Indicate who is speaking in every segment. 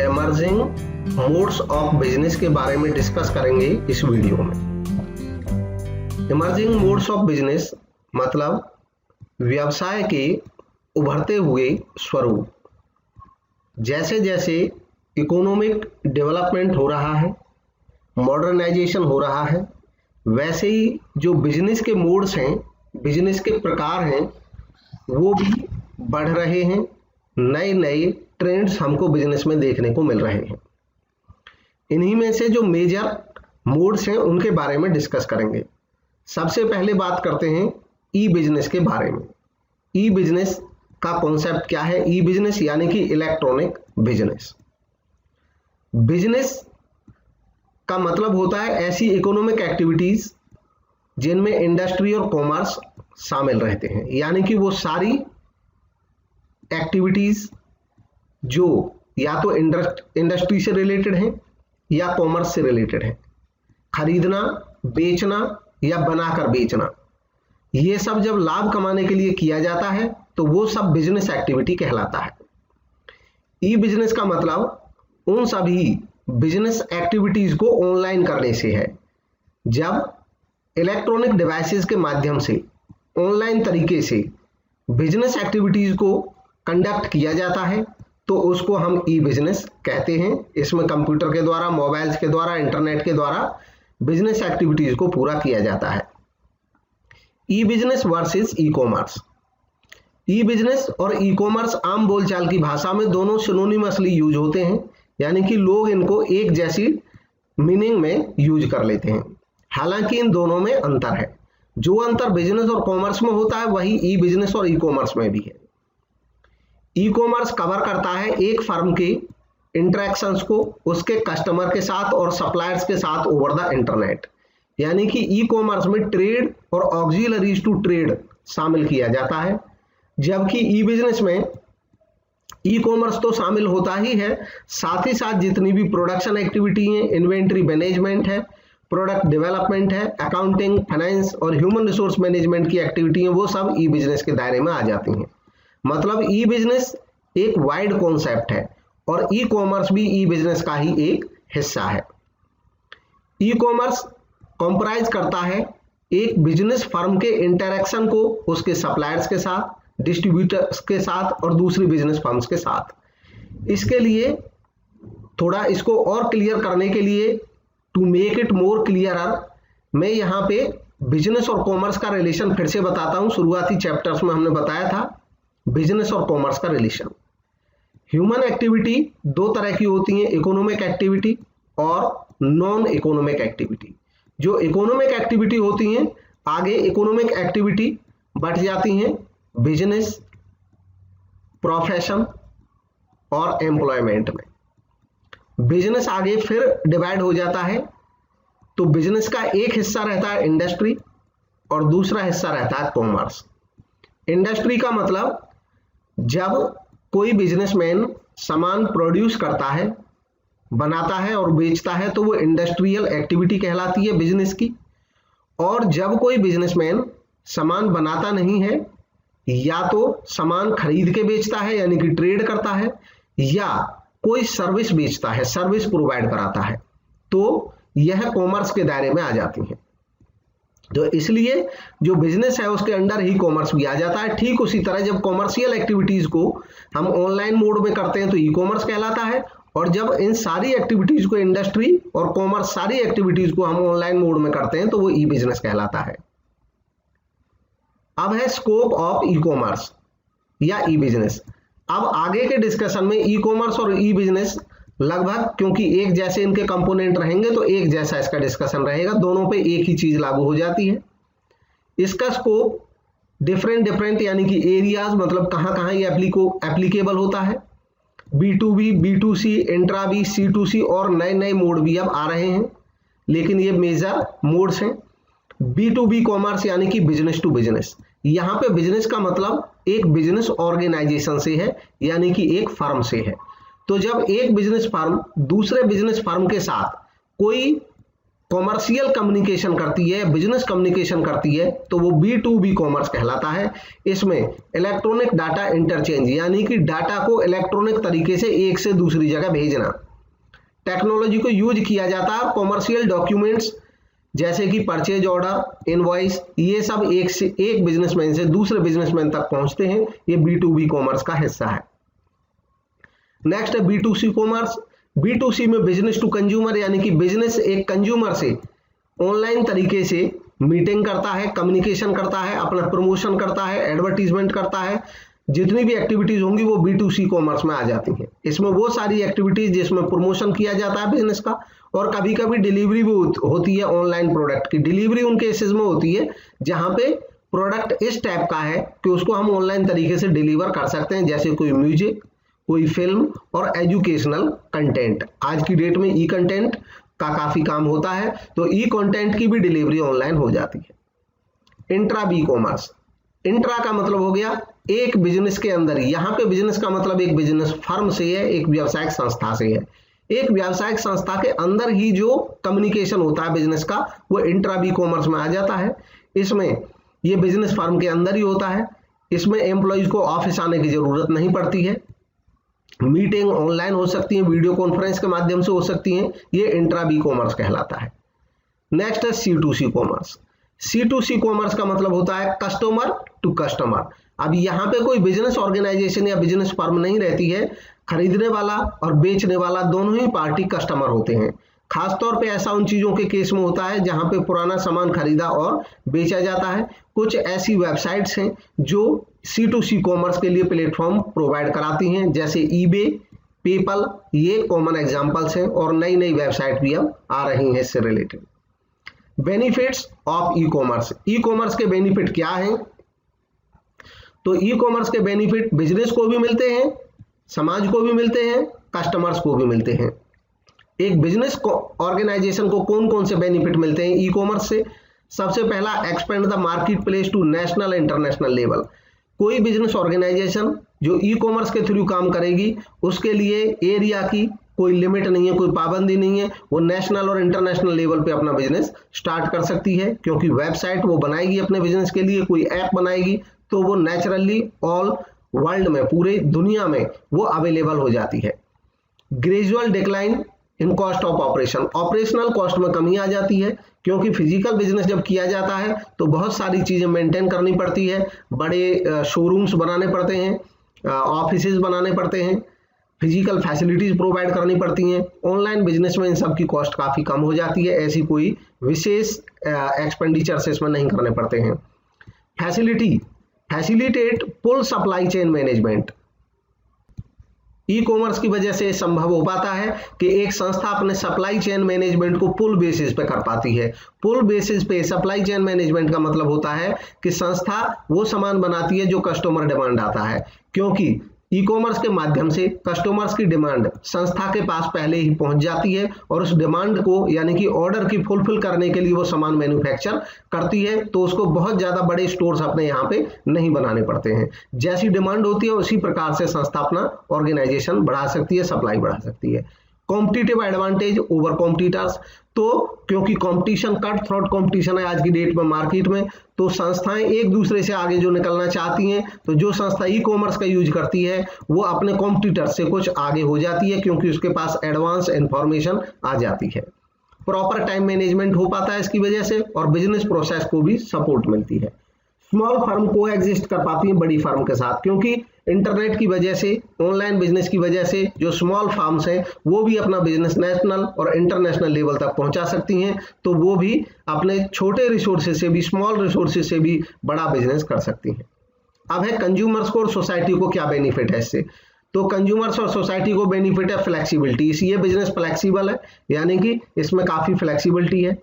Speaker 1: Emerging modes of business के बारे में डिस्कस करेंगे इस वीडियो में। इमर्जिंग मोड्स ऑफ बिजनेस मतलब व्यवसाय के उभरते हुए स्वरूप। जैसे जैसे इकोनॉमिक डेवलपमेंट हो रहा है, मॉडर्नाइजेशन हो रहा है, वैसे ही जो बिजनेस के मोड्स हैं, बिजनेस के प्रकार हैं, वो भी बढ़ रहे हैं। नए नए ट्रेंड्स हमको बिजनेस में देखने को मिल रहे हैं। इन्हीं में से जो मेजर मोड्स हैं उनके बारे में डिस्कस करेंगे। सबसे पहले बात करते हैं ई बिजनेस के बारे में। ई बिजनेस का कॉन्सेप्ट क्या है? ई बिजनेस यानी कि इलेक्ट्रॉनिक बिजनेस। बिजनेस का मतलब होता है ऐसी इकोनॉमिक एक्टिविटीज जिनमें इंडस्ट्री और कॉमर्स शामिल रहते हैं, यानी कि वो सारी एक्टिविटीज जो या तो इंडस्ट्री से रिलेटेड हैं या कॉमर्स से रिलेटेड है। खरीदना, बेचना या बनाकर बेचना, ये सब जब लाभ कमाने के लिए किया जाता है तो वो सब बिजनेस एक्टिविटी कहलाता है। ई बिजनेस का मतलब उन सभी बिजनेस एक्टिविटीज को ऑनलाइन करने से है। जब इलेक्ट्रॉनिक डिवाइसेस के माध्यम से ऑनलाइन तरीके से बिजनेस एक्टिविटीज को कंडक्ट किया जाता है तो उसको हम ई बिजनेस कहते हैं। इसमें कंप्यूटर के द्वारा, मोबाइल्स के द्वारा, इंटरनेट के द्वारा बिजनेस एक्टिविटीज को पूरा किया जाता है। ई बिजनेस वर्सेस ई कॉमर्स। ई बिजनेस और ई कॉमर्स आम बोलचाल की भाषा में दोनों सिनोनिमसली यूज होते हैं, यानी कि लोग इनको एक जैसी मीनिंग में यूज कर लेते हैं। हालांकि इन दोनों में अंतर है। जो अंतर बिजनेस और कॉमर्स में होता है वही ई बिजनेस और ई कॉमर्स में भी है। ई कॉमर्स कवर करता है एक फर्म के इंटरेक्शंस को उसके कस्टमर के साथ और सप्लायर्स के साथ ओवर द इंटरनेट, यानी कि ई कॉमर्स में ट्रेड और ऑक्सिलरीज टू ट्रेड शामिल किया जाता है, जबकि ई बिजनेस में ई कॉमर्स तो शामिल होता ही है, साथ ही साथ जितनी भी प्रोडक्शन एक्टिविटी है, इन्वेंट्री मैनेजमेंट है, प्रोडक्ट डेवलपमेंट है, अकाउंटिंग, फाइनेंस और ह्यूमन रिसोर्स मैनेजमेंट की एक्टिविटी है, वो सब ई बिजनेस के दायरे में आ जाती हैं। मतलब ई बिजनेस एक वाइड कॉन्सेप्ट है और ई कॉमर्स भी ई बिजनेस का ही एक हिस्सा है। ई कॉमर्स कंप्राइज करता है एक बिजनेस फर्म के इंटरेक्शन को उसके सप्लायर्स के साथ, डिस्ट्रीब्यूटर्स के साथ और दूसरी बिजनेस फर्म्स के साथ। इसके लिए थोड़ा इसको और क्लियर करने के लिए, to make it more clearer, मैं यहाँ पे बिजनेस और कॉमर्स का रिलेशन फिर से बताता हूँ। शुरुआती चैप्टर्स में हमने बताया था बिजनेस और कॉमर्स का रिलेशन। ह्यूमन एक्टिविटी दो तरह की होती हैं, इकोनॉमिक एक्टिविटी और नॉन इकोनॉमिक एक्टिविटी। जो इकोनॉमिक एक्टिविटी होती हैं, आगे इकोनॉमिक एक्टिविटी बढ़ जाती हैं बिजनेस, प्रोफेशन और एम्प्लॉयमेंट में। बिजनेस आगे फिर डिवाइड हो जाता है, तो बिजनेस का एक हिस्सा रहता है इंडस्ट्री और दूसरा हिस्सा रहता है कॉमर्स। इंडस्ट्री का मतलब जब कोई बिजनेसमैन सामान प्रोड्यूस करता है, बनाता है और बेचता है तो वो इंडस्ट्रियल एक्टिविटी कहलाती है बिजनेस की। और जब कोई बिजनेसमैन सामान बनाता नहीं है, या तो सामान खरीद के बेचता है यानी कि ट्रेड करता है, या कोई सर्विस बेचता है, सर्विस प्रोवाइड कराता है, तो यह कॉमर्स के दायरे में आ जाती है। तो इसलिए जो बिजनेस है उसके अंडर ही कॉमर्स भी आ जाता है। ठीक उसी तरह जब कॉमर्शियल एक्टिविटीज को हम ऑनलाइन मोड में करते हैं तो ई कॉमर्स कहलाता है, और जब इन सारी एक्टिविटीज को, इंडस्ट्री और कॉमर्स सारी एक्टिविटीज को हम ऑनलाइन मोड में करते हैं तो वो ई बिजनेस कहलाता है। अब है स्कोप ऑफ ई कॉमर्स या ई बिजनेस। अब आगे के डिस्कशन में ई कॉमर्स और ई बिजनेस लगभग, क्योंकि एक जैसे इनके कंपोनेंट रहेंगे तो एक जैसा इसका डिस्कशन रहेगा, दोनों पे एक ही चीज लागू हो जाती है। इसका स्कोप डिफरेंट यानी कि एरियाज, मतलब कहां कहां ये एप्लीकेबल होता है। B2B, B2C, intra B, C2C और नए नए मोड भी अब आ रहे हैं, लेकिन ये मेजर मोड्स हैं। B2B कॉमर्स यानी कि बिजनेस टू बिजनेस। यहाँ पे बिजनेस का मतलब एक बिजनेस ऑर्गेनाइजेशन से है, यानी कि एक फर्म से है। तो जब एक बिजनेस फर्म दूसरे बिजनेस फर्म के साथ कोई कॉमर्शियल कम्युनिकेशन करती है, बिजनेस कम्युनिकेशन करती है, तो वो B2B कॉमर्स कहलाता है। इसमें इलेक्ट्रॉनिक डाटा इंटरचेंज यानी कि डाटा को इलेक्ट्रॉनिक तरीके से एक से दूसरी जगह भेजना, टेक्नोलॉजी को यूज किया जाता है। कॉमर्शियल डॉक्यूमेंट्स जैसे कि परचेज ऑर्डर, इनवॉइस, ये सब एक बिजनेसमैन से दूसरे बिजनेसमैन तक पहुंचते हैं। ये B2B कॉमर्स का हिस्सा है। नेक्स्ट है B2C कॉमर्स। B2C में बिजनेस टू कंज्यूमर यानी कि बिजनेस एक कंज्यूमर से ऑनलाइन तरीके से मीटिंग करता है, कम्युनिकेशन करता है, अपना प्रमोशन करता है, एडवर्टीजमेंट करता है। जितनी भी एक्टिविटीज होंगी वो B2C कॉमर्स में आ जाती हैं। इसमें वो सारी एक्टिविटीज जिसमें प्रमोशन किया जाता है बिजनेस का, और कभी कभी डिलीवरी भी होती है। ऑनलाइन प्रोडक्ट की डिलीवरी उन केसेस में होती है जहां पे प्रोडक्ट इस टाइप का है कि उसको हम ऑनलाइन तरीके से डिलीवर कर सकते हैं, जैसे कोई म्यूजिक, कोई फिल्म और एजुकेशनल कंटेंट। आज की डेट में ई कंटेंट का काफी काम होता है, तो ई कंटेंट की भी डिलीवरी ऑनलाइन हो जाती है। इंट्रा बी कॉमर्स, इंट्रा का मतलब हो गया एक बिजनेस के अंदर ही। यहाँ पे बिजनेस का मतलब एक बिजनेस फर्म से है, एक व्यावसायिक संस्था से है। एक व्यावसायिक संस्था के अंदर ही जो कम्युनिकेशन होता है बिजनेस का, वो इंट्रा बी कॉमर्स में आ जाता है। इसमें ये बिजनेस फर्म के अंदर ही होता है। इसमें एम्प्लॉइज को ऑफिस आने की जरूरत नहीं पड़ती है। मीटिंग ऑनलाइन हो सकती है, वीडियो कॉन्फ्रेंस के माध्यम से हो सकती हैं। ये इंट्रा बी कॉमर्स कहलाता है। नेक्स्ट है C2C कॉमर्स। C2C कॉमर्स का मतलब होता है कस्टमर टू कस्टमर। अब यहाँ पे कोई बिजनेस ऑर्गेनाइजेशन या बिजनेस फर्म नहीं रहती है। खरीदने वाला और बेचने वाला दोनों ही पार्टी कस्टमर होते हैं। खासतौर पे ऐसा उन चीजों के केस में होता है जहां पे पुराना सामान खरीदा और बेचा जाता है। कुछ ऐसी वेबसाइट्स हैं जो C2C कॉमर्स के लिए प्लेटफॉर्म प्रोवाइड कराती हैं, जैसे eBay, पेपल, ये कॉमन एग्जांपल्स हैं, और नई नई वेबसाइट भी अब आ रही हैं इससे related. Benefits of e commerce. E commerce के बेनिफिट क्या हैं? तो ई कॉमर्स के बेनिफिट बिजनेस को भी मिलते हैं, समाज को भी मिलते हैं, कस्टमर्स को भी मिलते हैं। एक बिजनेस ऑर्गेनाइजेशन को कौन कौन से बेनिफिट मिलते हैं ई कॉमर्स से? सबसे पहला, expand the market place to national international level. कोई बिजनेस ऑर्गेनाइजेशन जो ई कॉमर्स के थ्रू काम करेगी उसके लिए एरिया की कोई लिमिट नहीं है, कोई पाबंदी नहीं है। वो नेशनल और इंटरनेशनल लेवल पे अपना बिजनेस स्टार्ट कर सकती है, क्योंकि वेबसाइट वो बनाएगी अपने बिजनेस के लिए, कोई ऐप बनाएगी तो वो नेचुरली ऑल वर्ल्ड में, पूरे दुनिया में वो अवेलेबल हो जाती है। Gradual decline in cost of operation. Operational cost में कमी आ जाती है, क्योंकि फिजिकल बिजनेस जब किया जाता है तो बहुत सारी चीजें मेंटेन करनी पड़ती है। बड़े शोरूम्स बनाने पड़ते हैं, ऑफिसेज बनाने पड़ते हैं, फिजिकल फैसिलिटीज प्रोवाइड करनी पड़ती हैं। ऑनलाइन बिजनेस में इन सब की कॉस्ट काफी कम हो जाती है, ऐसी कोई विशेष एक्सपेंडिचर्स इसमें नहीं करने पड़ते हैं। Facilitate pull supply chain management. E commerce की वजह से संभव हो पाता है कि एक संस्था अपने सप्लाई चेन मैनेजमेंट को पुल बेसिस पे कर पाती है। पुल बेसिस पे सप्लाई चेन मैनेजमेंट का मतलब होता है कि संस्था वो सामान बनाती है जो कस्टमर डिमांड आता है, क्योंकि ई कॉमर्स के माध्यम से कस्टमर्स की डिमांड संस्था के पास पहले ही पहुंच जाती है, और उस डिमांड को यानी कि ऑर्डर की फुलफिल करने के लिए वो सामान मैन्युफैक्चर करती है, तो उसको बहुत ज्यादा बड़े स्टोर्स अपने यहाँ पे नहीं बनाने पड़ते हैं। जैसी डिमांड होती है उसी प्रकार से संस्था अपना ऑर्गेनाइजेशन बढ़ा सकती है, सप्लाई बढ़ा सकती है। Competitive advantage over competitors. तो क्योंकि कंपटीशन, कट थ्रोट कंपटीशन है आज की डेट में मार्केट में, तो संस्थाएं एक दूसरे से आगे जो निकलना चाहती हैं, तो जो संस्था ई कॉमर्स का यूज करती है वो अपने कॉम्पिटिटर से कुछ आगे हो जाती है, क्योंकि उसके पास एडवांस इंफॉर्मेशन आ जाती है। प्रॉपर टाइम मैनेजमेंट हो पाता है इसकी वजह से, और बिजनेस प्रोसेस को भी सपोर्ट मिलती है। स्मॉल फर्म को एग्जिस्ट कर पाती है बड़ी फर्म के साथ, क्योंकि इंटरनेट की वजह से, ऑनलाइन बिजनेस की वजह से जो स्मॉल फार्म्स हैं वो भी अपना बिजनेस नेशनल और इंटरनेशनल लेवल तक पहुंचा सकती हैं, तो वो भी अपने छोटे रिसोर्सेज से भी, स्मॉल रिसोर्सेज से भी बड़ा बिजनेस कर सकती हैं। अब है कंज्यूमर्स को और सोसाइटी को क्या बेनिफिट है इससे। तो कंज्यूमर्स और सोसाइटी को बेनिफिट है फ्लेक्सिबिलिटी। ये बिजनेस फ्लेक्सिबल है, यानी कि इसमें काफी फ्लेक्सिबिलिटी है।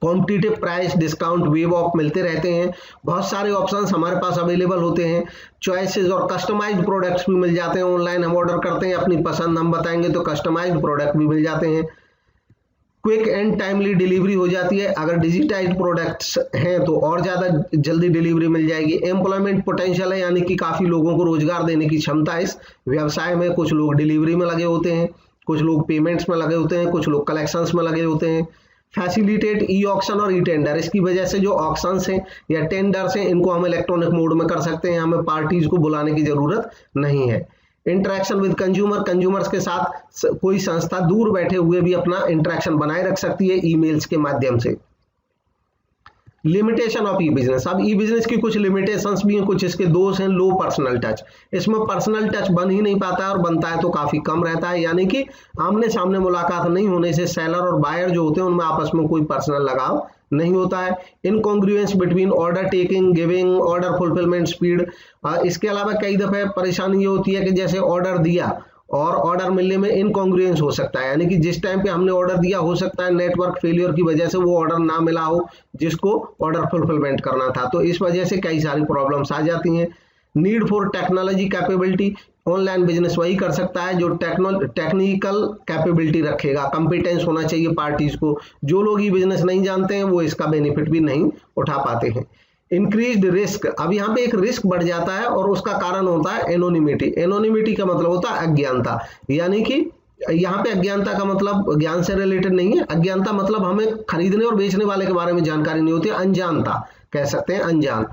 Speaker 1: Competitive price, discount, wave of मिलते रहते हैं। बहुत सारे ऑप्शंस हमारे पास अवेलेबल होते हैं। चॉइसेस और कस्टमाइज्ड प्रोडक्ट्स भी मिल जाते हैं। ऑनलाइन हम ऑर्डर करते हैं, अपनी पसंद हम बताएंगे तो कस्टमाइज्ड प्रोडक्ट भी मिल जाते हैं। क्विक एंड टाइमली डिलीवरी हो जाती है। अगर डिजिटाइज्ड प्रोडक्ट्स हैं तो और ज़्यादा जल्दी डिलीवरी मिल जाएगी। एम्प्लॉयमेंट पोटेंशियल है, यानी कि काफ़ी लोगों को रोजगार देने की क्षमता इस व्यवसाय में। कुछ लोग डिलीवरी में लगे होते हैं, कुछ लोग पेमेंट्स में लगे होते हैं, कुछ लोग कलेक्शंस में लगे होते हैं। फैसिलिटेट ई ऑक्शन और ई टेंडर, इसकी वजह से जो ऑक्शंस हैं या टेंडर्स हैं इनको हम इलेक्ट्रॉनिक मोड में कर सकते हैं, हमें पार्टीज को बुलाने की जरूरत नहीं है। इंटरेक्शन विद कंज्यूमर, कंज्यूमर्स के साथ कोई संस्था दूर बैठे हुए भी अपना इंटरेक्शन बनाए रख सकती है ईमेल्स के माध्यम से। लिमिटेशन ऑफ ई बिजनेस, अब ई बिजनेस की कुछ लिमिटेशंस भी हैं, कुछ इसके दोष हैं। लो पर्सनल टच, इसमें पर्सनल टच बन ही नहीं पाता है और बनता है तो काफी कम रहता है, यानी कि आमने सामने मुलाकात नहीं होने से सेलर और बायर जो होते हैं उनमें आपस में कोई पर्सनल लगाव नहीं होता है। Incongruence between order taking, giving, order fulfilment speed, इसके अलावा कई दफे परेशानी ये होती है कि जैसे ऑर्डर दिया और ऑर्डर मिलने में इनकॉन्ग्रुएंस हो सकता है, यानी कि जिस टाइम पे हमने ऑर्डर दिया हो सकता है नेटवर्क फेलियर की वजह से वो ऑर्डर ना मिला हो जिसको ऑर्डर फुलफिलमेंट करना था, तो इस वजह से कई सारी प्रॉब्लम्स आ जाती हैं। Need for technology capability, online business वही कर सकता है जो टेक्निकल कैपेबिलिटी रखेगा, कंपिटेंस होना चाहिए पार्टीज को। जो लोग ये बिजनेस नहीं जानते हैं वो इसका बेनिफिट भी नहीं उठा पाते हैं। इंक्रीज्ड रिस्क, अब यहाँ पे एक रिस्क बढ़ जाता है और उसका कारण होता है एनोनिमिटी। एनोनिमिटी का मतलब होता है अज्ञानता, यानी कि यहाँ पे अज्ञानता का मतलब ज्ञान से रिलेटेड नहीं है, अज्ञानता मतलब हमें खरीदने और बेचने वाले के बारे में जानकारी नहीं होती, अनजानता कह सकते हैं, अनजान।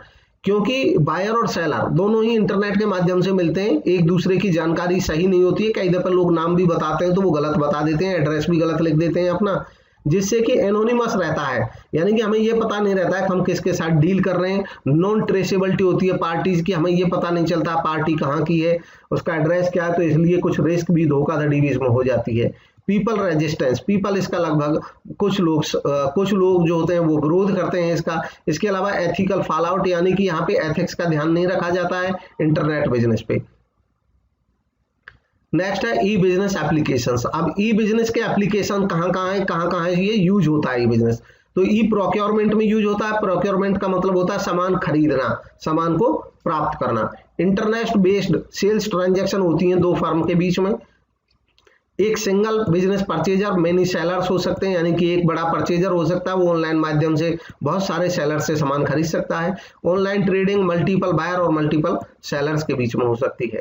Speaker 1: क्योंकि बायर और सेलर दोनों ही इंटरनेट के माध्यम से मिलते हैं, एक दूसरे की जानकारी सही नहीं होती है, कई दफे लोग नाम भी बताते हैं तो वो गलत बता देते हैं, एड्रेस भी गलत लिख देते हैं अपना, जिससे कि एनोनिमस रहता है, यानी कि हमें ये पता नहीं रहता है कि हम किसके साथ डील कर रहे हैं। नॉन ट्रेसेबिलिटी होती है पार्टीज की, हमें ये पता नहीं चलता पार्टी कहाँ की है, उसका एड्रेस क्या है, तो इसलिए कुछ रिस्क भी, धोखाधड़ी भी इसमें हो जाती है। पीपल रेजिस्टेंस, पीपल इसका लगभग कुछ लोग जो होते हैं वो विरोध करते हैं इसका। इसके अलावा एथिकल फॉलआउट, यानी कि यहाँ पे एथिक्स का ध्यान नहीं रखा जाता है इंटरनेट बिजनेस पे। नेक्स्ट है ई बिजनेस एप्लीकेशंस। अब ई बिजनेस के एप्लीकेशन कहाँ है ये यूज होता है ई बिजनेस, तो ई प्रोक्योरमेंट में यूज होता है। प्रोक्योरमेंट का मतलब होता है सामान खरीदना, सामान को प्राप्त करना। इंटरनेट बेस्ड सेल्स ट्रांजैक्शन होती हैं दो फर्म के बीच में। एक single business purchaser, many sellers हो सकते हैं, यानी कि एक बड़ा परचेजर हो सकता है, वो ऑनलाइन माध्यम से बहुत सारे सेलर्स से सामान खरीद सकता है। ऑनलाइन ट्रेडिंग मल्टीपल बायर और मल्टीपल सेलर्स के बीच में हो सकती है।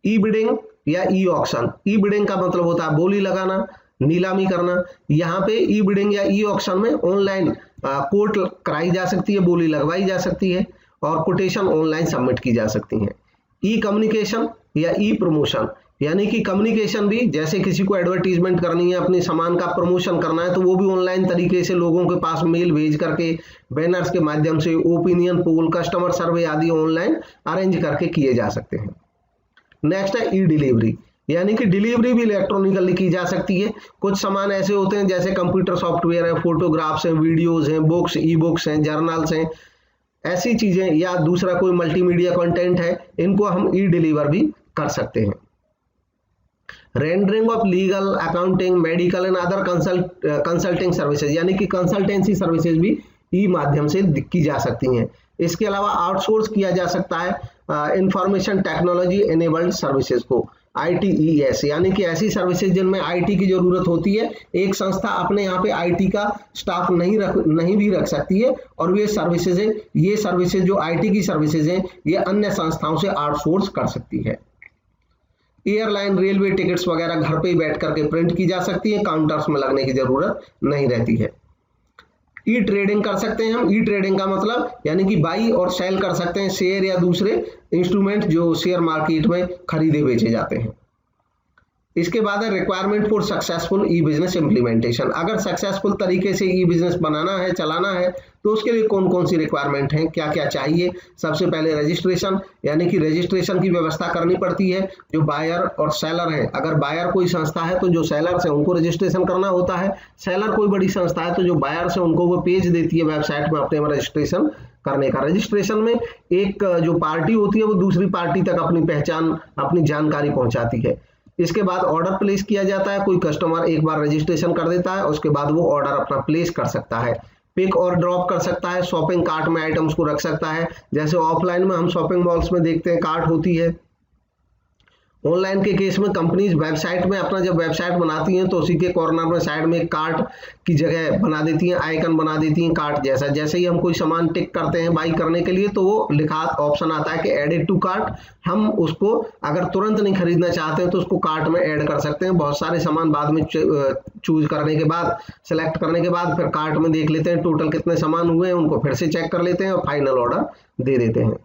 Speaker 1: ई बिडिंग या ई ऑक्शन, ई बिडिंग का मतलब होता है बोली लगाना, नीलामी करना। यहाँ पे ई बिडिंग या ई ऑक्शन में ऑनलाइन कोट कराई जा सकती है, बोली लगवाई जा सकती है और कोटेशन ऑनलाइन सबमिट की जा सकती है। ई कम्युनिकेशन या ई प्रमोशन, यानी कि कम्युनिकेशन भी, जैसे किसी को एडवर्टीजमेंट करनी है, अपने सामान का प्रमोशन करना है, तो वो भी ऑनलाइन तरीके से लोगों के पास मेल भेज करके, बैनर्स के माध्यम से, ओपिनियन पोल, कस्टमर सर्वे आदि ऑनलाइन अरेंज करके किए जा सकते हैं। नेक्स्ट है ई डिलीवरी, यानी कि डिलीवरी भी इलेक्ट्रॉनिकली की जा सकती है। कुछ सामान ऐसे होते हैं जैसे कंप्यूटर सॉफ्टवेयर है, फोटोग्राफ्स हैं, वीडियोस हैं, बुक्स, ई बुक्स हैं, जर्नल्स हैं, ऐसी चीजें, या दूसरा कोई मल्टीमीडिया कंटेंट है, इनको हम ई डिलीवर भी कर सकते हैं। Rendering of legal, accounting, medical and other consulting services, यानी कि कंसल्टेंसी सर्विसेज भी ई माध्यम से की जा सकती हैं। इसके अलावा आउटसोर्स किया जा सकता है इंफॉर्मेशन टेक्नोलॉजी एनेबल्ड सर्विसेज को, ITES, यानी कि ऐसी सर्विसेज जिनमें IT की जरूरत होती है। एक संस्था अपने यहाँ पे IT का स्टाफ नहीं भी रख सकती है और ये सर्विसेज जो IT की सर्विसेज हैं ये अन्य संस्थाओं से आउटसोर्स कर सकती है। एयरलाइन, रेलवे टिकट्स वगैरह घर पे ही बैठ करके प्रिंट की जा सकती है, काउंटर्स में लगने की जरूरत नहीं रहती है। ई ट्रेडिंग कर सकते हैं हम। ई ट्रेडिंग का मतलब यानी कि बाई और सेल कर सकते हैं शेयर या दूसरे इंस्ट्रूमेंट जो शेयर मार्केट में खरीदे बेचे जाते हैं। इसके बाद है requirement for successful E business implementation. अगर सक्सेसफुल तरीके से ई बिजनेस बनाना है, चलाना है, तो उसके लिए कौन कौन सी रिक्वायरमेंट हैं, क्या क्या चाहिए। सबसे पहले रजिस्ट्रेशन, यानी कि रजिस्ट्रेशन की व्यवस्था करनी पड़ती है। जो बायर और सेलर हैं, अगर बायर कोई संस्था है तो जो सेलर्स हैं उनको रजिस्ट्रेशन करना होता है। सेलर कोई बड़ी संस्था है तो जो बायर्स हैं उनको वो पेज देती है वेबसाइट में अपने रजिस्ट्रेशन करने का। रजिस्ट्रेशन में एक जो पार्टी होती है वो दूसरी पार्टी तक अपनी पहचान, अपनी जानकारी पहुंचाती है। इसके बाद ऑर्डर प्लेस किया जाता है। कोई कस्टमर एक बार रजिस्ट्रेशन कर देता है, उसके बाद वो ऑर्डर अपना प्लेस कर सकता है, पिक और ड्रॉप कर सकता है, शॉपिंग कार्ट में आइटम्स को रख सकता है। जैसे ऑफलाइन में हम शॉपिंग मॉल्स में देखते हैं कार्ट होती है, ऑनलाइन के केस में कंपनीज वेबसाइट में अपना जब वेबसाइट बनाती हैं तो उसी के कॉर्नर में साइड में कार्ट की जगह बना देती हैं, आइकन बना देती हैं कार्ट जैसा। जैसे ही हम कोई सामान टिक करते हैं बाई करने के लिए तो वो लिखा ऑप्शन आता है कि एडिट टू कार्ट। हम उसको अगर तुरंत नहीं खरीदना चाहते हैं तो उसको कार्ट में ऐड कर सकते हैं। बहुत सारे सामान बाद में चूज करने के बाद, सेलेक्ट करने के बाद फिर कार्ट में देख लेते हैं टोटल कितने सामान हुए हैं, उनको फिर से चेक कर लेते हैं और फाइनल ऑर्डर दे देते हैं।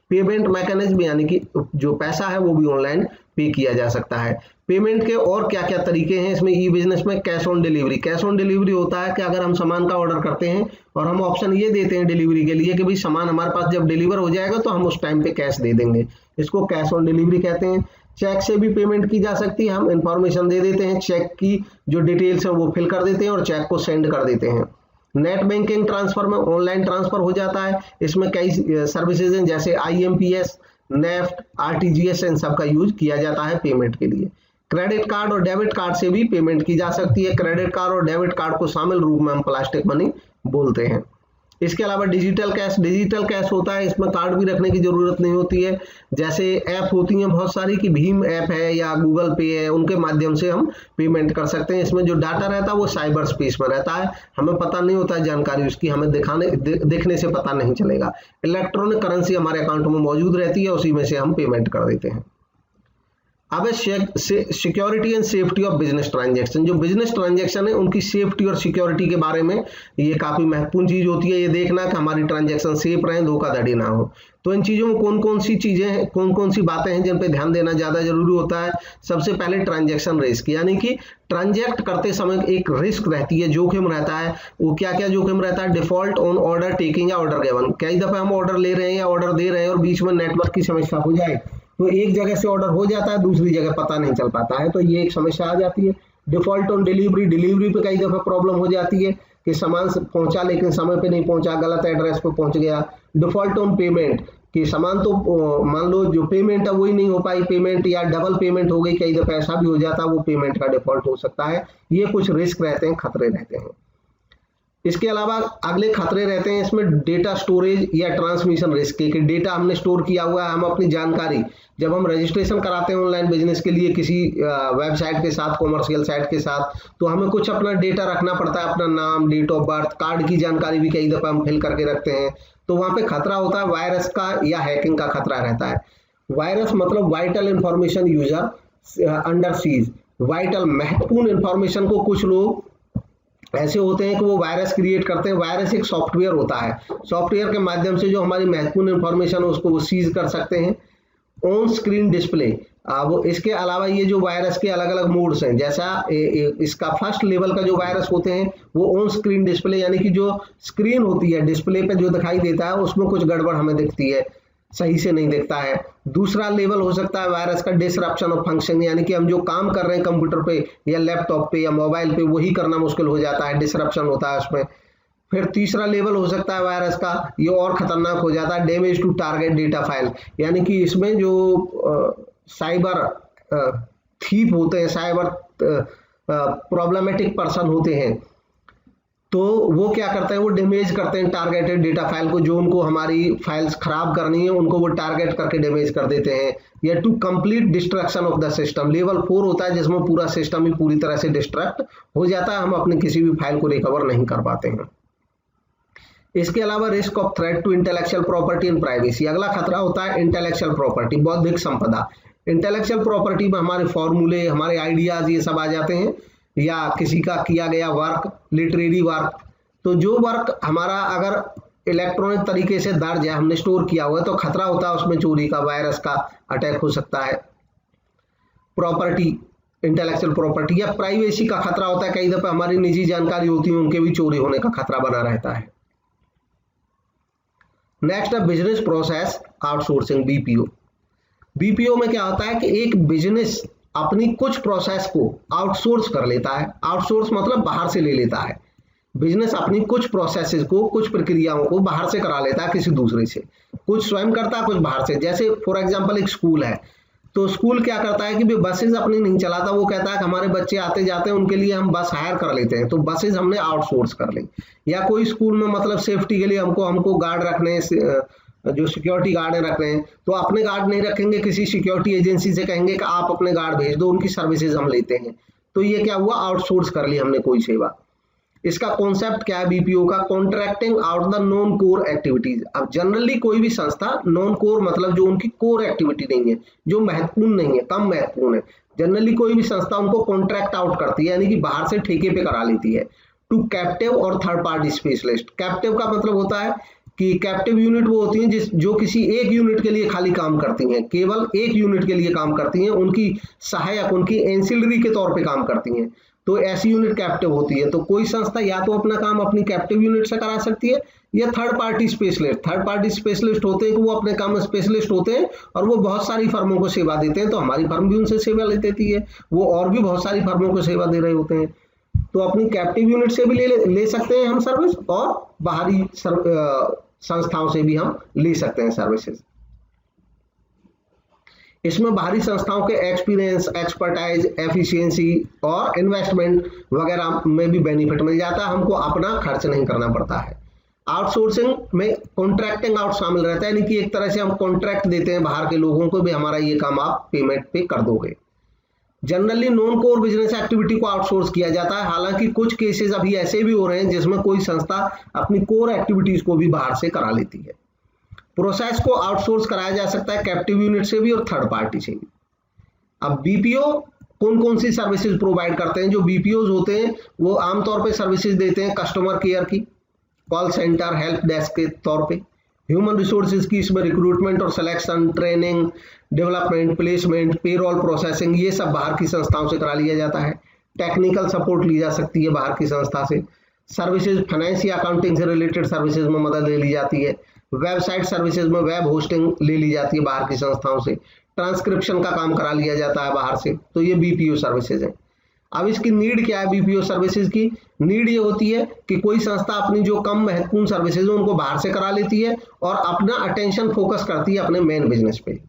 Speaker 1: पेमेंट मैकेनिज्म यानी कि जो पैसा है वो भी ऑनलाइन पे किया जा सकता है। पेमेंट के और क्या क्या तरीके हैं इसमें ई बिजनेस में? Cash on delivery. Cash on delivery होता है कि अगर हम सामान का ऑर्डर करते हैं और हम ऑप्शन ये देते हैं डिलीवरी के लिए कि भाई सामान हमारे पास जब डिलीवर हो जाएगा तो हम उस टाइम पे कैश दे देंगे, इसको कैश ऑन डिलीवरी कहते हैं। चेक से भी पेमेंट की जा सकती है, हम इंफॉर्मेशन दे देते हैं, चेक की जो डिटेल्स है वो फिल कर देते हैं और चेक को सेंड कर देते हैं। नेट बैंकिंग ट्रांसफर में ऑनलाइन ट्रांसफर हो जाता है। इसमें कई सर्विसेज हैं जैसे IMPS, नेफ्ट, RTGS, इन सब का यूज किया जाता है पेमेंट के लिए। क्रेडिट कार्ड और डेबिट कार्ड से भी पेमेंट की जा सकती है। क्रेडिट कार्ड और डेबिट कार्ड को शामिल रूप में हम प्लास्टिक मनी बोलते हैं। इसके अलावा डिजिटल कैश। डिजिटल कैश होता है, इसमें कार्ड भी रखने की जरूरत नहीं होती है। जैसे ऐप होती हैं बहुत सारी कि भीम ऐप है या गूगल पे है, उनके माध्यम से हम पेमेंट कर सकते हैं। इसमें जो डाटा रहता है वो साइबर स्पेस में रहता है, हमें पता नहीं होता है जानकारी उसकी, हमें देखने से पता नहीं चलेगा। इलेक्ट्रॉनिक करेंसी हमारे अकाउंट में मौजूद रहती है, उसी में से हम पेमेंट कर देते हैं। अब security and safety of business transaction. जो बिजनेस ट्रांजैक्शन है उनकी सेफ्टी और सिक्योरिटी के बारे में ये काफी महत्वपूर्ण चीज होती है। ये देखना कि हमारी ट्रांजैक्शन सेफ रहे, धोखाधड़ी ना हो। तो इन चीजों में कौन कौन सी चीजें हैं, कौन कौन सी बातें हैं जिन पे ध्यान देना ज्यादा जरूरी होता है? सबसे पहले ट्रांजैक्शन रिस्क, यानी कि ट्रांजैक्ट करते समय एक रिस्क रहती है, जोखिम रहता है। वो क्या क्या जोखिम रहता है? डिफॉल्ट ऑन ऑर्डर टेकिंग या ऑर्डर गिवन। कई दफे हम ऑर्डर ले रहे हैं या ऑर्डर दे रहे हैं और बीच में नेटवर्क की समस्या हो जाए तो एक जगह से ऑर्डर हो जाता है, दूसरी जगह पता नहीं चल पाता है, तो ये एक समस्या आ जाती है। Default on delivery. डिलीवरी पे कई दफा प्रॉब्लम हो जाती है कि सामान पहुंचा लेकिन समय पे नहीं पहुंचा, गलत एड्रेस पे पहुंच गया। डिफॉल्ट ऑन पेमेंट कि सामान तो मान लो जो पेमेंट है वही नहीं हो पाई, पेमेंट या डबल पेमेंट हो गई, कई दफा ऐसा भी हो जाता है, वो पेमेंट का डिफॉल्ट हो सकता है। ये कुछ रिस्क रहते हैं, खतरे रहते हैं। इसके अलावा अगले खतरे रहते हैं इसमें डेटा स्टोरेज या ट्रांसमिशन रिस्क के, कि डेटा हमने स्टोर किया हुआ है, हम अपनी जानकारी जब हम रजिस्ट्रेशन कराते हैं ऑनलाइन बिजनेस के लिए किसी वेबसाइट के साथ, कॉमर्शियल साइट के साथ, तो हमें कुछ अपना डेटा रखना पड़ता है, अपना नाम, डेट ऑफ बर्थ, कार्ड की जानकारी भी कई दफा हम फिल करके रखते हैं। तो वहां पे खतरा होता है वायरस का या हैकिंग का खतरा रहता है। वायरस मतलब vital information user under seize. Vital महत्वपूर्ण इंफॉर्मेशन को कुछ लोग ऐसे होते हैं कि वो वायरस क्रिएट करते हैं। वायरस एक सॉफ्टवेयर होता है, सॉफ्टवेयर के माध्यम से जो हमारी महत्वपूर्ण इंफॉर्मेशन है उसको वो सीज कर सकते हैं। On screen display. वो इसके अलावा ये जो वायरस के अलग अलग मोड्स हैं, जैसा इसका फर्स्ट लेवल का जो वायरस होते हैं वो ऑन स्क्रीन डिस्प्ले, यानी कि जो स्क्रीन होती है डिस्प्ले पे जो दिखाई देता है उसमें कुछ गड़बड़ हमें दिखती है, सही से नहीं दिखता है। दूसरा लेवल हो सकता है वायरस का डिसरप्शन ऑफ फंक्शन, यानी कि हम जो काम कर रहे हैं कंप्यूटर पे या लैपटॉप पे या मोबाइल पे वही करना मुश्किल हो जाता है, डिसरप्शन होता है उसमें। फिर तीसरा लेवल हो सकता है वायरस का, ये और खतरनाक हो जाता है, damage to target data file, यानी कि इसमें जो साइबर थीप होते हैं, साइबर प्रॉब्लमेटिक पर्सन होते हैं, तो वो क्या करते हैं, वो डैमेज करते हैं टारगेटेड डेटा फाइल को, जो उनको हमारी फाइल्स खराब करनी है उनको वो टारगेट करके डैमेज कर देते हैं। या to complete destruction of the system, level 4 होता है जिसमें पूरा सिस्टम ही पूरी तरह से डिस्ट्रक्ट हो जाता है, हम अपनी किसी भी फाइल को रिकवर नहीं कर पाते हैं। इसके अलावा risk of threat to intellectual property and privacy. अगला खतरा होता है इंटेलेक्चुअल प्रॉपर्टी, बौद्धिक संपदा। इंटेलेक्चुअल प्रॉपर्टी में हमारे फॉर्मूले, हमारे आइडियाज ये सब आ जाते हैं, या किसी का किया गया वर्क, लिटरेरी वर्क। तो जो वर्क हमारा अगर इलेक्ट्रॉनिक तरीके से दर्ज है, हमने स्टोर किया हुआ है, तो खतरा होता है उसमें चोरी का, वायरस का अटैक हो सकता है। प्रॉपर्टी, इंटेलेक्चुअल प्रॉपर्टी या प्राइवेसी का खतरा होता है, कई दफा हमारी निजी जानकारी होती है उनके भी चोरी होने का खतरा बना रहता है। नेक्स्ट है business process outsourcing, BPO. BPO में क्या होता है कि एक बिजनेस अपनी कुछ प्रोसेस को आउटसोर्स कर लेता है। आउटसोर्स मतलब बाहर से ले लेता है। बिजनेस अपनी कुछ प्रोसेसेस को, कुछ प्रक्रियाओं को बाहर से करा लेता है किसी दूसरे से, कुछ स्वयं करता है, कुछ बाहर से। जैसे फॉर एग्जांपल एक स्कूल है, तो स्कूल क्या करता है कि बसेस अपनी नहीं चलाता, वो कहता है कि हमारे बच्चे आते जाते हैं उनके लिए हम बस हायर कर लेते हैं, तो बसेस हमने आउटसोर्स कर ली। या कोई स्कूल में मतलब सेफ्टी के लिए हमको गार्ड रखने, जो सिक्योरिटी गार्ड रख रहे हैं, तो अपने गार्ड नहीं रखेंगे, किसी सिक्योरिटी एजेंसी से कहेंगे कि आप अपने गार्ड भेज दो, उनकी सर्विसेज हम लेते हैं। तो ये क्या हुआ, आउटसोर्स कर ली हमने कोई सेवा। इसका कॉन्सेप्ट क्या है बीपीओ का, contracting out the non core activities. अब जनरली कोई भी संस्था नॉन कोर मतलब जो उनकी कोर एक्टिविटी नहीं है, जो महत्वपूर्ण नहीं है, कम महत्वपूर्ण है, जनरली कोई भी संस्था उनको कॉन्ट्रैक्ट आउट करती है, यानी कि बाहर से ठेके पे करा लेती है, टू कैप्टिव और थर्ड पार्टी स्पेशलिस्ट। कैप्टिव का मतलब होता है कि कैप्टिव यूनिट वो होती हैं जो किसी एक यूनिट के लिए खाली काम करती हैं, केवल एक यूनिट के लिए काम करती हैं, उनकी सहायक, उनकी एंसिलरी के तौर पे काम करती हैं, तो ऐसी यूनिट कैप्टिव होती है। तो कोई संस्था या तो अपना काम अपनी कैप्टिव यूनिट से करा सकती है, या third party specialist. Third party specialist होते हैं कि वो अपने काम में स्पेशलिस्ट होते हैं और वो बहुत सारी फर्मों को सेवा देते हैं, तो हमारी फर्म भी उनसे सेवा ले देती है, वो और भी बहुत सारी फर्मों को सेवा दे रहे होते हैं। तो अपनी कैप्टिव यूनिट से भी ले सकते हैं हम सर्विस, और बाहरी संस्थाओं से भी हम ले सकते हैं सर्विसेज। इसमें बाहरी संस्थाओं के एक्सपीरियंस, एक्सपर्टाइज, एफिशिएंसी और इन्वेस्टमेंट वगैरह में भी बेनिफिट मिल जाता है, हमको अपना खर्च नहीं करना पड़ता है। आउटसोर्सिंग में कॉन्ट्रैक्टिंग आउट शामिल रहता है, यानी कि एक तरह से हम कॉन्ट्रैक्ट देते हैं बाहर के लोगों को भी, हमारा ये काम आप पेमेंट पे कर दोगे। Generally non core business activity को आउटसोर्स किया जाता है, हालांकि कुछ केसेस अभी ऐसे भी हो रहे हैं जिसमें कोई संस्था अपनी कोर एक्टिविटीज को भी बाहर से करा लेती है। प्रोसेस को आउटसोर्स कराया जा सकता है कैप्टिव यूनिट से भी और थर्ड पार्टी से भी। अब बीपीओ कौन कौन सी सर्विसेज प्रोवाइड करते हैं, जो बीपीओ होते हैं वो आमतौर पे सर्विसेज देते हैं कस्टमर केयर की, कॉल सेंटर, हेल्प डेस्क के तौर पे, ह्यूमन रिसोर्सेज की, इसमें रिक्रूटमेंट और selection, training, development, placement, payroll processing, ये सब बाहर की संस्थाओं से करा लिया जाता है। टेक्निकल सपोर्ट ली जा सकती है बाहर की संस्था से। सर्विसेज फाइनेंस या अकाउंटिंग से रिलेटेड सर्विसेज में मदद ले ली जाती है। वेबसाइट सर्विसेज में वेब होस्टिंग ले ली जाती है बाहर की संस्थाओं से। ट्रांसक्रिप्शन का काम करा लिया जाता है बाहर से। तो ये बीपीओ सर्विसेज है। अब इसकी नीड क्या है, बीपीओ सर्विसेज की नीड ये होती है कि कोई संस्था अपनी जो कम महत्वपूर्ण सर्विसेज है उनको बाहर से करा लेती है और अपना अटेंशन फोकस करती है अपने मेन बिजनेस पे।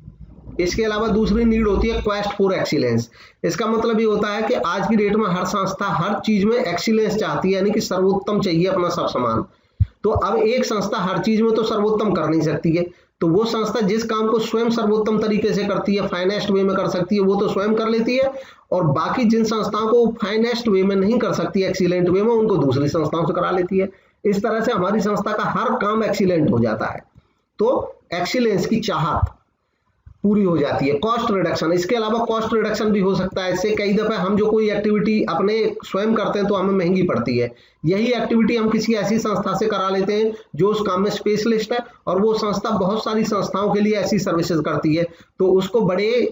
Speaker 1: इसके अलावा दूसरी नीड होती है क्वेस्ट फॉर एक्सीलेंस। इसका मतलब ये होता है कि आज की डेट में हर संस्था हर चीज में एक्सीलेंस चाहती है, यानी कि सर्वोत्तम चाहिए अपना सब सामान। तो अब एक संस्था हर चीज में तो सर्वोत्तम कर नहीं सकती है, तो वो संस्था जिस काम को स्वयं सर्वोत्तम तरीके से करती है, फाइनेस्ट वे में कर सकती है, वो तो स्वयं कर लेती है, और बाकी जिन संस्थाओं को फाइनेस्ट वे में नहीं कर सकती, एक्सीलेंट वे में, उनको दूसरी संस्थाओं से करा लेती है। इस तरह से हमारी संस्था का हर काम एक्सीलेंट हो जाता है। तो एक्सीलेंस की चाहत पूरी हो जाती है। कॉस्ट रिडक्शन, इसके अलावा कॉस्ट रिडक्शन भी हो सकता है। इससे कई दफे हम जो कोई एक्टिविटी अपने स्वयं करते हैं तो हमें महंगी पड़ती है, यही एक्टिविटी हम किसी ऐसी संस्था से करा लेते हैं जो उस काम में स्पेशलिस्ट है, और वो संस्था बहुत सारी संस्थाओं के लिए ऐसी सर्विसेज करती है, तो उसको बड़े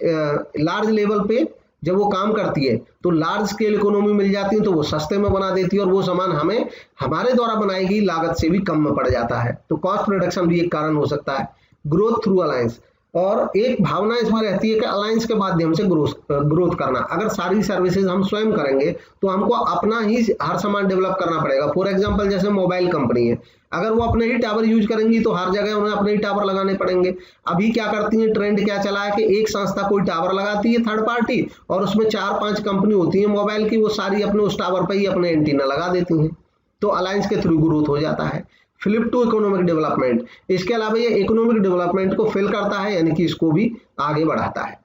Speaker 1: लार्ज लेवल पे जब वो काम करती है तो लार्ज स्केल इकोनॉमी मिल जाती है, तो वो सस्ते में बना देती है और वो सामान हमें हमारे द्वारा बनाई गई लागत से भी कम में पड़ जाता है। तो कॉस्ट रिडक्शन भी एक कारण हो सकता है। ग्रोथ थ्रू अलायंस, और एक भावना इसमें रहती है कि अलायंस के माध्यम से ग्रोथ करना। अगर सारी सर्विसेज हम स्वयं करेंगे तो हमको अपना ही हर सामान डेवलप करना पड़ेगा। फॉर एग्जांपल जैसे मोबाइल कंपनी है, अगर वो अपने ही टावर यूज करेंगी तो हर जगह उन्हें अपने ही टावर लगाने पड़ेंगे। अभी क्या करती है, ट्रेंड क्या चला है कि एक संस्था कोई टावर लगाती है थर्ड पार्टी, और उसमें 4-5 कंपनी होती है मोबाइल की, वो सारी अपने उस टावर पर ही अपने एंटीना लगा देती हैं। तो अलायंस के थ्रू ग्रोथ हो जाता है। फ्लिप टू इकोनॉमिक डेवलपमेंट, इसके अलावा ये इकोनॉमिक डेवलपमेंट को फिल करता है, यानी कि इसको भी आगे बढ़ाता है।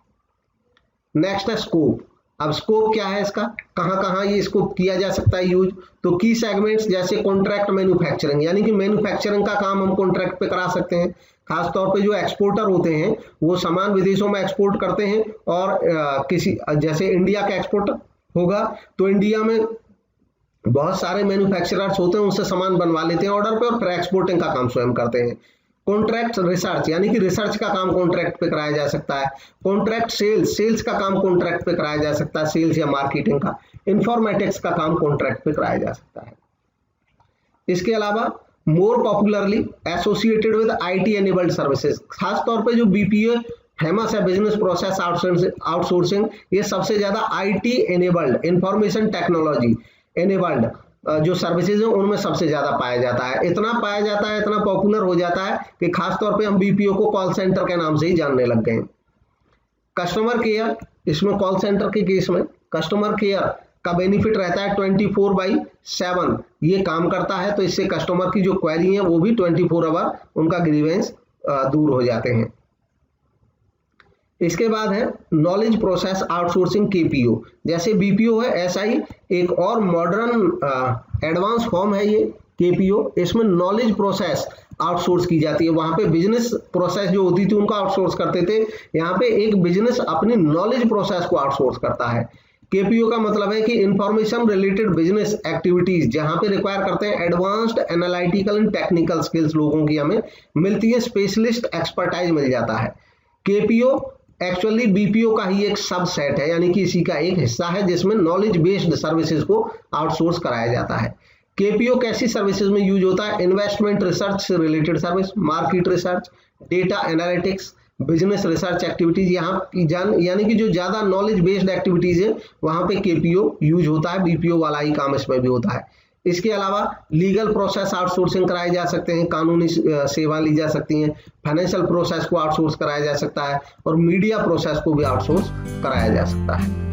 Speaker 1: नेक्स्ट है स्कोप। अब स्कोप क्या है इसका, कहां कहां ये स्कोप किया जा सकता है यूज। तो की सेगमेंट्स जैसे कॉन्ट्रैक्ट मैन्युफैक्चरिंग, यानी कि मैन्युफैक्चरिंग का काम हम कॉन्ट्रैक्ट पे करा सकते हैं। खासतौर पे जो एक्सपोर्टर होते हैं वो सामान विदेशों में एक्सपोर्ट करते हैं, और किसी जैसे इंडिया का एक्सपोर्टर होगा तो इंडिया में बहुत सारे मैन्युफैक्चरर्स होते हैं, उनसे सामान बनवा लेते हैं ऑर्डर पे और फिर एक्सपोर्टिंग का काम स्वयं करते हैं। कॉन्ट्रैक्ट रिसर्च, यानी कि रिसर्च का काम कॉन्ट्रैक्ट पे कराया जा सकता है। कॉन्ट्रैक्ट सेल्स, सेल्स का काम कॉन्ट्रैक्ट पे कराया जा सकता है, सेल्स या मार्केटिंग का। इंफॉर्मेटिक्स का काम कॉन्ट्रैक्ट पे कराया जा सकता है। इसके अलावा more popularly associated with IT enabled services, खासतौर पे जो बीपीओ फेमस है, बिजनेस प्रोसेस आउटसोर्सिंग, ये सबसे ज्यादा IT enabled, information technology enabled जो सर्विसेज है उनमें सबसे ज्यादा पाया जाता है। इतना पाया जाता है, इतना पॉपुलर हो जाता है कि खासतौर पे हम बीपीओ को कॉल सेंटर के नाम से ही जानने लग गए। कस्टमर केयर, इसमें कॉल सेंटर के केस में कस्टमर केयर का बेनिफिट रहता है 24/7 ये काम करता है, तो इससे कस्टमर की जो क्वेरी है वो भी 24 आवर उनका ग्रीवेंस दूर हो जाते हैं। इसके बाद है नॉलेज प्रोसेस आउटसोर्सिंग केपीओ। जैसे बीपीओ है, ऐसा ही एक और मॉडर्न एडवांस फॉर्म है ये केपीओ। इसमें नॉलेज प्रोसेस आउटसोर्स की जाती है। वहां पे बिजनेस प्रोसेस जो होती थी उनको आउटसोर्स करते थे, यहाँ पे एक बिजनेस अपनी नॉलेज प्रोसेस को आउटसोर्स करता है। केपीओ का मतलब है कि इंफॉर्मेशन रिलेटेड बिजनेस एक्टिविटीज जहां पे रिक्वायर करते हैं advanced analytical and technical skills लोगों की हमें मिलती है, स्पेशलिस्ट एक्सपर्टाइज मिल जाता है। केपीओ एक्चुअली बीपीओ का ही एक सबसेट है, यानी कि इसी का एक हिस्सा है जिसमें नॉलेज बेस्ड सर्विसेज को आउटसोर्स कराया जाता है। केपीओ कैसी सर्विसेज में यूज होता है? इन्वेस्टमेंट रिसर्च से related service, market research, data analytics, business research activities, यहाँ यानी कि जो ज्यादा नॉलेज बेस्ड एक्टिविटीज है वहां पे केपीओ यूज होता है। बीपीओ वाला ही काम इसमें भी होता है। इसके अलावा लीगल प्रोसेस आउटसोर्सिंग कराए जा सकते हैं, कानूनी सेवा ली जा सकती हैं, फाइनेंशियल प्रोसेस को आउटसोर्स कराया जा सकता है और मीडिया प्रोसेस को भी आउटसोर्स कराया जा सकता है।